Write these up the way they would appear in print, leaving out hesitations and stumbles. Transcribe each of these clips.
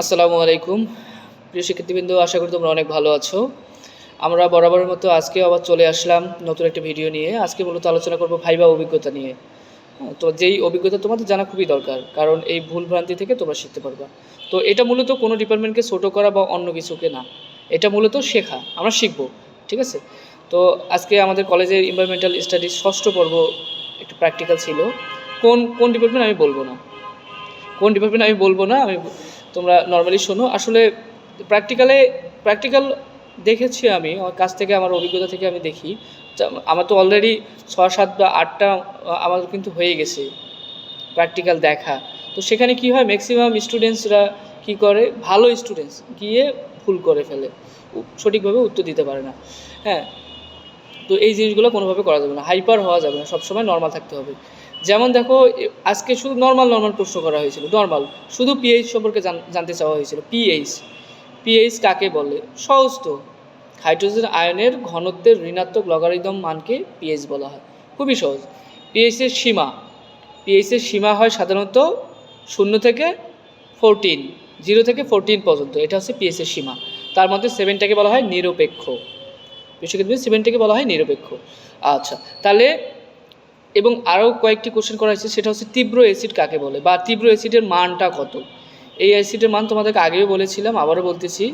আসসালামু আলাইকুম প্রিয় শিক্ষার্থীবৃন্দ, আশা করি তোমরা অনেক ভালো আছো। আমরা বরাবরের মতো আজকে আবার চলে আসলাম নতুন একটা ভিডিও নিয়ে। আজকে মূলত আলোচনা করব ভাইবা অভিজ্ঞতা নিয়ে। তো যেই অভিজ্ঞতা তোমাদের জানা খুবই দরকার, কারণ এই ভুলভ্রান্তি থেকে তোমরা শিখতে পারবা। তো এটা মূলত কোনো ডিপার্টমেন্টকে ছোটো করা বা অন্য কিছুকে না, এটা মূলত শেখা, আমরা শিখবো। ঠিক আছে। তো আজকে আমাদের কলেজের এনভায়রনমেন্টাল স্টাডিজ ষষ্ঠ পর্ব একটু প্র্যাকটিক্যাল ছিল। কোন কোন ডিপার্টমেন্ট আমি বলবো না, আমি তোমরা নর্মালি শোনো। আসলে প্র্যাকটিক্যাল দেখেছি আমি আমার কাছ থেকে, আমার অভিজ্ঞতা থেকে আমি দেখি। আমার তো অলরেডি 6, 7 বা 8টা আমার কিন্তু হয়ে গেছে প্র্যাকটিক্যাল দেখা। তো সেখানে কি হয়, ম্যাক্সিমাম স্টুডেন্টসরা কি করে, ভালো স্টুডেন্টস গিয়ে ভুল করে ফেলে, সঠিকভাবে উত্তর দিতে পারে না। হ্যাঁ, তো এই জিনিসগুলো কোনোভাবে করা যাবে না, হাইপার হওয়া যাবে না, সবসময় নর্মাল থাকতে হবে। যেমন দেখো, আজকে শুধু নর্মাল প্রশ্ন করা হয়েছিল, নর্মাল শুধু পিএইচ সম্পর্কে জানতে চাওয়া হয়েছিল। পিএইচ কাকে বলে? সহজ তো, হাইড্রোজেন আয়নের ঘনত্বের ঋণাত্মক লগারিদম মানকে পিএইচ বলা হয়। খুবই সহজ। পিএইচের সীমা হয় সাধারণত 0 থেকে 14, 0 থেকে 14 পর্যন্ত, এটা হচ্ছে পিএইচের সীমা। তার মধ্যে 7টাকে বলা হয় নিরপেক্ষ, বিশ্বক্ষেত্রে 7টাকে বলা হয় নিরপেক্ষ। আচ্ছা, তাহলে এবং আরও কয়েকটি কোশ্চেন করা হয়েছে, সেটা হচ্ছে তীব্র অ্যাসিড কাকে বলে, বা তীব্র অ্যাসিডের মানটা কত। এই অ্যাসিডের মান তোমাদেরকে আগেও বলেছিলাম, আবারও বলতেছি।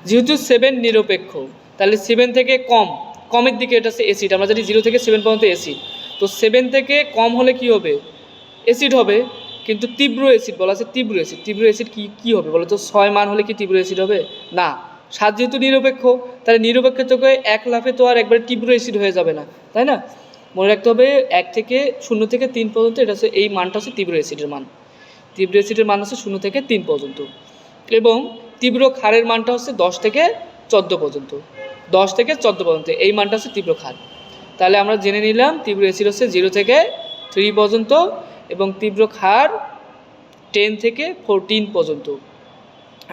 যেহেতু 7 নিরপেক্ষ, তাহলে 7 থেকে কমের দিকে এটা হচ্ছে অ্যাসিড। আমরা জানি 0 থেকে 7 পর্যন্ত অ্যাসিড, তো 7 থেকে কম হলে কি হবে? অ্যাসিড হবে। কিন্তু তীব্র অ্যাসিড বলা আছে, তীব্র অ্যাসিড কী হবে বলো তো? 6 মান হলে কি তীব্র অ্যাসিড হবে? না। 7 যেহেতু নিরপেক্ষ, তাহলে নিরপেক্ষ থেকে এক লাফে তো আর একবারে তীব্র অ্যাসিড হয়ে যাবে না, তাই না? মনে রাখতে হবে 0 থেকে 3 পর্যন্ত, এটা হচ্ছে এই মানটা হচ্ছে তীব্র অ্যাসিডের মান। তীব্র অ্যাসিডের মান হচ্ছে 0 থেকে 3 পর্যন্ত, এবং তীব্র ক্ষারের মানটা হচ্ছে 10 থেকে 14 পর্যন্ত। 10 থেকে 14 পর্যন্ত এই মানটা হচ্ছে তীব্র ক্ষার। তাহলে আমরা জেনে নিলাম তীব্র অ্যাসিড হচ্ছে 0 থেকে 3 পর্যন্ত, এবং তীব্র ক্ষার 10 থেকে 14 পর্যন্ত।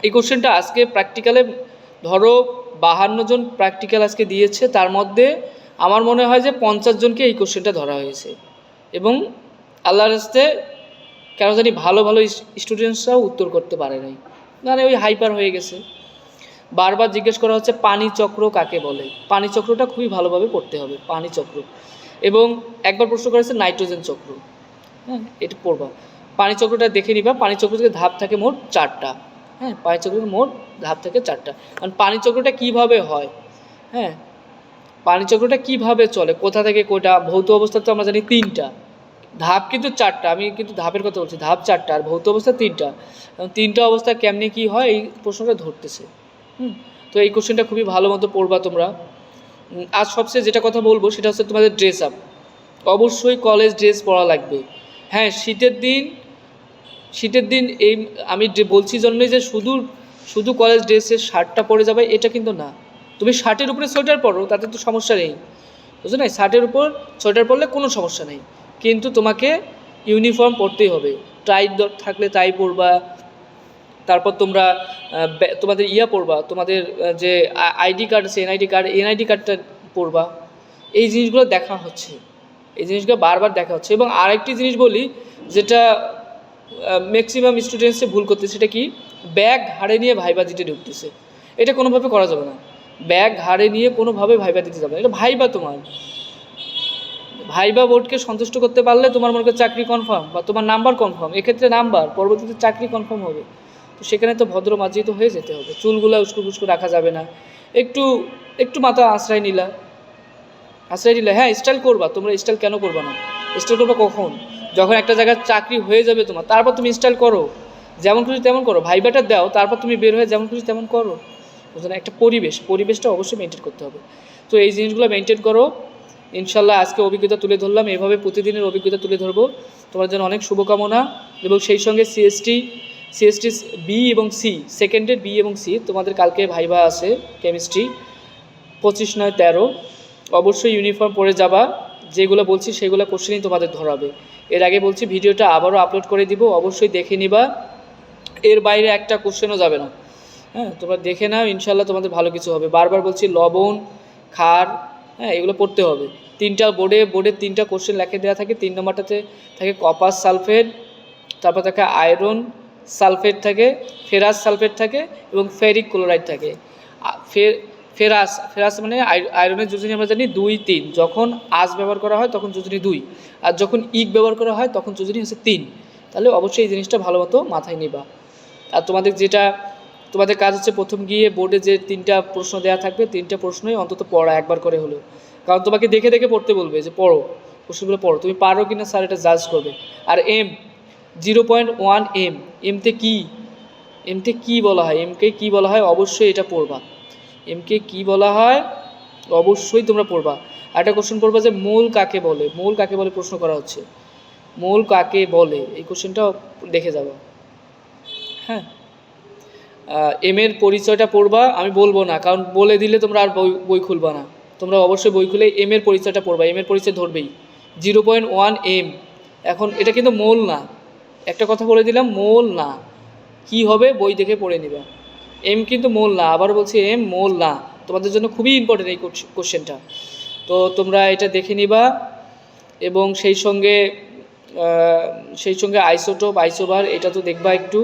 এই কোশ্চেনটা আজকে প্র্যাকটিক্যালে ধরো 52 জন প্র্যাকটিক্যাল আজকে দিয়েছে, তার মধ্যে আমার মনে হয় যে 50 জনকে এই কোশ্চেনটা ধরা হয়েছে, এবং আল্লাহর রাস্তে কেন জানি ভালো স্টুডেন্টসরাও উত্তর করতে পারে নাই, মানে ওই হাইপার হয়ে গেছে। বারবার জিজ্ঞেস করা হচ্ছে পানিচক্র কাকে বলে। পানিচক্রটা খুবই ভালোভাবে পড়তে হবে, পানিচক্র। এবং একবার প্রশ্ন করেছে নাইট্রোজেন চক্র। হ্যাঁ, এটা পড়বা। পানিচক্রটা দেখে নিবা। পানিচক্র থেকে ধাপ থাকে মোট 4টা। হ্যাঁ, পানিচক্রের মোট ধাপ থাকে 4টা। কারণ পানিচক্রটা কীভাবে হয়, হ্যাঁ, পানিচক্রটা কীভাবে চলে, কোথা থেকে কোটা, ভৌত অবস্থা তো আমরা জানি 3টা, ধাপ কিন্তু 4টা। আমি কিন্তু ধাপের কথা বলছি, ধাপ 4টা আর ভৌত অবস্থা 3টা। এবং 3টা অবস্থা কেমনে কী হয় এই প্রশ্নটা ধরতেছে। তো এই কোশ্চেনটা খুবই ভালো মতো পড়বা তোমরা। আজ সবচেয়ে যেটা কথা বলবো সেটা হচ্ছে তোমাদের ড্রেস আপ। অবশ্যই কলেজ ড্রেস পরা লাগবে। হ্যাঁ, শীতের দিন এই আমি বলছি জন্যই যে শুধু কলেজ ড্রেসের শার্টটা পরে যাবে এটা কিন্তু না। তুমি শার্টের উপরে সোয়েটার পরো, তাতে তো সমস্যা নেই, বুঝছো না? শার্টের উপর সোয়েটার পরলে কোনো সমস্যা নেই, কিন্তু তোমাকে ইউনিফর্ম পরতেই হবে। টাই থাকলে টাই পরবা। তারপর তোমরা তোমাদের পড়বা, তোমাদের যে আইডি কার্ড আছে, এনআইডি কার্ডটা পড়বা। এই জিনিসগুলো দেখা হচ্ছে, এই জিনিসগুলো বারবার দেখা হচ্ছে। এবং আরেকটি জিনিস বলি, যেটা ম্যাক্সিমাম স্টুডেন্টসে ভুল করতে, সেটা কি, ব্যাগ ঘাড়ে নিয়ে ভাইবা দিতে ঢুকতেছে। এটা কোনোভাবে করা যাবে না। ব্যাগ ঘাড়ে নিয়ে কোনোভাবে ভাইবা দিতে যাবে না। এটা ভাইবা বোর্ডকে সন্তুষ্ট করতে পারলে তোমার মনে করো চাকরি কনফার্ম, বা তোমার নাম্বার কনফার্ম। এক্ষেত্রে নাম্বার, পরবর্তীতে চাকরি কনফার্ম হবে। তো সেখানে তো ভদ্র মার্জিত হয়ে যেতে হবে। চুলগুলো উস্কু রাখা যাবে না। একটু মাথা আশ্রয় নিলা। হ্যাঁ, স্টাইল করবা। তোমরা স্টাইল কেন করবা না? স্টাইল করবা কখন? যখন একটা জায়গায় চাকরি হয়ে যাবে তোমার, তারপর তুমি স্টাইল করো, যেমন খুশি তেমন করো, ভাইবাটা দাও, তারপর তুমি বের হয়ে যেমন খুশি তেমন করো। বুঝলে? একটা পরিবেশটা অবশ্যই মেনটেন করতে হবে। তো এই জিনিসগুলো মেনটেন করো। ইনশাল্লাহ আজকে অভিজ্ঞতা তুলে ধরলাম, এভাবে প্রতিদিনের অভিজ্ঞতা তুলে ধরবো। তোমার জন্য অনেক শুভকামনা। এবং সেই সঙ্গে সিএসটি বি এবং সি, সেকেন্ডের বি এবং সি, তোমাদের কালকে ভাইবা আছে কেমিস্ট্রি, 25/9/13। অবশ্যই ইউনিফর্ম পরে যাবা। যেগুলো বলছি সেগুলো কোশ্চেনই তোমাদের ধরাবে। এর আগে বলছি, ভিডিওটা আবারও আপলোড করে দিব, অবশ্যই দেখে নিবা। এর বাইরে একটা কোশ্চেনও যাবে না। হ্যাঁ, তোমরা দেখে নাও, ইনশাল্লাহ তোমাদের ভালো কিছু হবে। বারবার বলছি, লবণ, ক্ষার, হ্যাঁ, এগুলো পড়তে হবে। 3টা বোর্ডে 3টা কোশ্চেন লেখে দেওয়া থাকে। 3 নম্বরটাতে থাকে কপার সালফেট, তারপর থাকে আয়রন, সালফেট থাকে, ফেরাস সালফেট থাকে এবং ফেরিক ক্লোরাইড থাকে। ফেরাস মানে আয়রনের যোজনী আমরা জানি 2, 3। যখন আজ ব্যবহার করা হয় তখন যোজনী 2, আর যখন ইক ব্যবহার করা হয় তখন যোজনী হচ্ছে 3। তাহলে অবশ্যই এই জিনিসটা ভালো মতো মাথায় নিবা। আর তোমাদের কাজ হচ্ছে প্রথম গিয়ে বোর্ডে যে 3টা প্রশ্ন দেওয়া থাকবে 3টা প্রশ্নই অন্তত পড়া একবার করে হলেও, কারণ তোমাকে দেখে দেখে পড়তে বলবে যে পড়ো, প্রশ্নগুলো পড়ো, তুমি পারো কি না স্যার এটা জাজ করবে। আর 0.1 এমতে কী বলা হয়, এমকে কী বলা হয় অবশ্যই এটা পড়বা। এমকে কী বলা হয় অবশ্যই তোমরা পড়বা। আর একটা কোশ্চেন পড়বা যে মূল কাকে বলে প্রশ্ন করা হচ্ছে, মূল কাকে বলে, এই কোশ্চেনটাও দেখে যাবো। হ্যাঁ, এর পরিচয়টা পড়বা, আমি বলবো না, কারণ বলে দিলে তোমরা আর বই খুলবা না। তোমরা অবশ্যই বই খুলে এর পরিচয়টা পড়বা, এর পরিচয় ধরবেই। 0.1 এখন এটা কিন্তু মোল না, একটা কথা বলে দিলাম, মোল না। কি হবে বই দেখে পড়ে নিবা। কিন্তু মোল না, আবার বলছি মোল না। তোমাদের জন্য খুবই ইম্পর্টেন্ট এই কোশ্চেনটা, তো তোমরা এটা দেখে নিবা। এবং সেই সঙ্গে আইসোটোপ, আইসোবার এটা তো দেখবা একটু।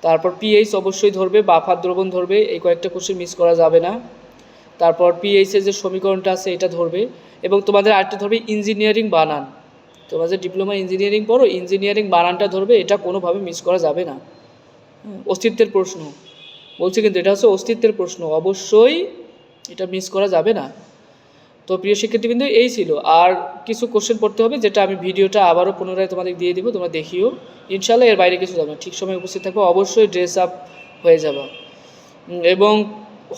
তারপর পিএইচ অবশ্যই ধরবে, বাফার দ্রবণ ধরবে, এই কয়েকটা কোশ্চেন মিস করা যাবে না। তারপর পিএইচের যে সমীকরণটা আছে এটা ধরবে। এবং তোমাদের আরেকটা ধরবে ইঞ্জিনিয়ারিং বানান। তোমরা যে ডিপ্লোমা ইঞ্জিনিয়ারিং পড়ো, ইঞ্জিনিয়ারিং বানানটা ধরবে, এটা কোনোভাবে মিস করা যাবে না। অস্তিত্বের প্রশ্ন বলছি, কিন্তু এটা হচ্ছে অস্তিত্বের প্রশ্ন, অবশ্যই এটা মিস করা যাবে না। তো প্রিয় শিক্ষার্থীবৃন্দ, এই ছিল। আর কিছু কোশ্চেন পড়তে হবে, যেটা আমি ভিডিওটা আবারও পুনরায় তোমাদের দিয়ে দেবো, তোমরা দেখিও। ইনশাল্লাহ এর বাইরে কিছু যাবে না, ঠিক সময় উপস্থিত থাকবো, অবশ্যই ড্রেস আপ হয়ে যাবে। এবং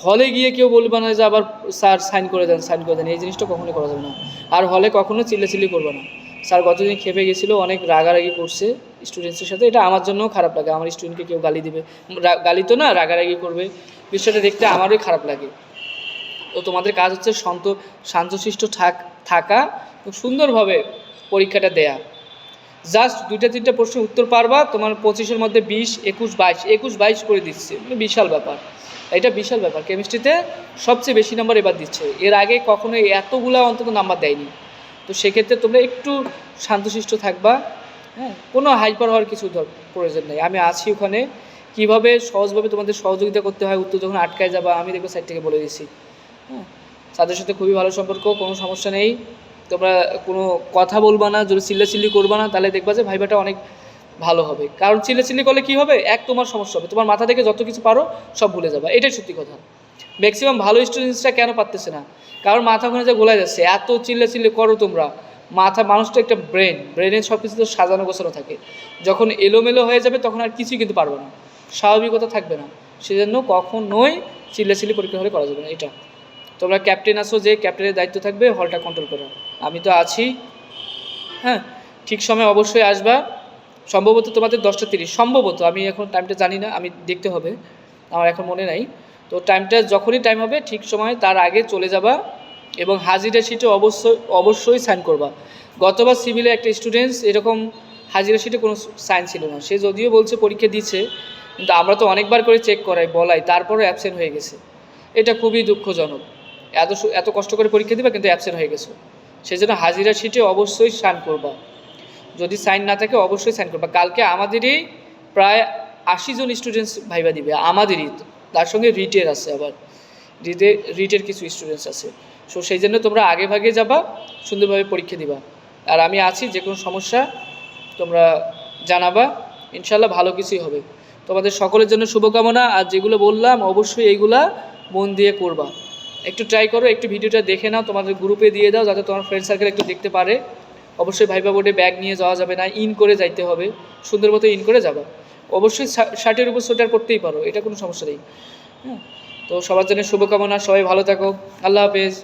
হলে গিয়ে কেউ বলবে না যে আবার স্যার সাইন করে দেন, এই জিনিসটা কখনোই করা যাবে না। আর হলে কখনো চিল্লাচিল্লি করবে না। স্যার গতদিন খেপে গেছিলো, অনেক রাগারাগি করছে স্টুডেন্টসের সাথে, এটা আমার জন্যও খারাপ লাগে। আমার স্টুডেন্টকে কেউ গালি দিবে, গালি তো না, রাগারাগি করবে, বিষয়টা দেখতে আমারই খারাপ লাগে। তো তোমাদের কাজ হচ্ছে শান্তশিষ্ট থাকা, সুন্দরভাবে পরীক্ষাটা দেয়া। জাস্ট 2-3টা প্রশ্নের উত্তর পারবা, তোমার 25-এর মধ্যে 20, 21, 22 করে দিচ্ছে, মানে বিশাল ব্যাপার। এটা বিশাল ব্যাপার। কেমিস্ট্রিতে সবচেয়ে বেশি নাম্বার এবার দিচ্ছে, এর আগে কখনো এতগুলা অন্তত নাম্বার দেয়নি। তো সেক্ষেত্রে তোমরা একটু শান্তশিষ্ট থাকবা। হ্যাঁ, কোনো হাইপার হওয়ার কিছু প্রয়োজন নেই, আমি আছি ওখানে। কীভাবে সহজভাবে তোমাদের সহযোগিতা করতে হয়, উত্তর যখন আটকায় যাবা আমি দেখবো সাইড থেকে বলে দিচ্ছি। হ্যাঁ, তাদের সাথে খুবই ভালো সম্পর্ক, কোনো সমস্যা নেই। তোমরা কোনো কথা বলবা না, যদি চিল্লাচিল্লি করবা না, তাহলে দেখবা যে ভাইবাটা অনেক ভালো হবে। কারণ চিল্লাচিল্লি করলে কী হবে, তোমার সমস্যা হবে, তোমার মাথা থেকে যত কিছু পারো সব ভুলে যাবা, এটাই সত্যি কথা। ম্যাক্সিমাম ভালো স্টুডেন্টসরা কেন পারতেছে না, কারণ মাথা ওখানে যে গোলায় যাচ্ছে, এত চিল্লাচিল্লি করো তোমরা। মানুষটা একটা ব্রেনের সব কিছু তো সাজানো গোছানো থাকে, যখন এলোমেলো হয়ে যাবে তখন আর কিছুই কিন্তু পারবে না, স্বাভাবিকতা থাকবে না। সেজন্য কখনোই চিল্লাচিল্লি পরীক্ষা হলে করা যাবে না। এটা তোমরা ক্যাপ্টেন আসো, যে ক্যাপ্টেনের দায়িত্ব থাকবে হলটা কন্ট্রোল করা, আমি তো আছি। হ্যাঁ, ঠিক সময় অবশ্যই আসবা। সম্ভবত তোমাদের 10:30, সম্ভবত, আমি এখন টাইমটা জানি না, আমি দেখতে হবে, আমার এখন মনে নাই। তো টাইমটা যখনই টাইম হবে ঠিক সময় তার আগে চলে যাবা। এবং হাজিরা শিটে অবশ্যই সাইন করবা। গতবার সিভিলে একটা স্টুডেন্টস এরকম হাজিরা শিটে কোনো সাইন ছিল না, সে যদিও বলছে পরীক্ষা দিচ্ছে, কিন্তু আমরা তো অনেকবার করে চেক বলাই, তারপরও অ্যাবসেন্ট হয়ে গেছে। এটা খুবই দুঃখজনক, এত কষ্ট করে পরীক্ষা দিবা কিন্তু অ্যাবসেন্ট হয়ে গেছে। সেই জন্য হাজিরা শিটে অবশ্যই সাইন করবা, যদি সাইন না থাকে অবশ্যই সাইন করবা। কালকে আমাদেরই প্রায় 80 জন স্টুডেন্টস ভাইবা দিবে, আমাদেরই, তার সঙ্গে রিটের আছে, আবার রিটের কিছু স্টুডেন্টস আছে। সো সেই জন্য তোমরা আগে ভাগে যাবা, সুন্দরভাবে পরীক্ষা দিবা। আর আমি আছি, যে কোনো সমস্যা তোমরা জানাবা, ইনশাল্লাহ ভালো কিছুই হবে। তোমাদের সকলের জন্য শুভকামনা। আর যেগুলো বললাম অবশ্যই এইগুলা মন দিয়ে করবা, একটু ট্রাই করো, একটু ভিডিওটা দেখে নাও, তোমাদের গ্রুপে দিয়ে দাও, যাতে তোমার ফ্রেন্ড সার্কেল একটু দেখতে পারে। অবশ্যই ভাইবা বোর্ডে ব্যাগ নিয়ে যাওয়া যাবে না, ইন করে যাইতে হবে, সুন্দর মতো ইন করে যাবা। অবশ্যই শার্টের উপর সোয়েটার পরতেই পারো, এটা কোনো সমস্যা নেই। হ্যাঁ, তো সবার জন্য শুভকামনা, সবাই ভালো থাকো, আল্লাহ হাফেজ।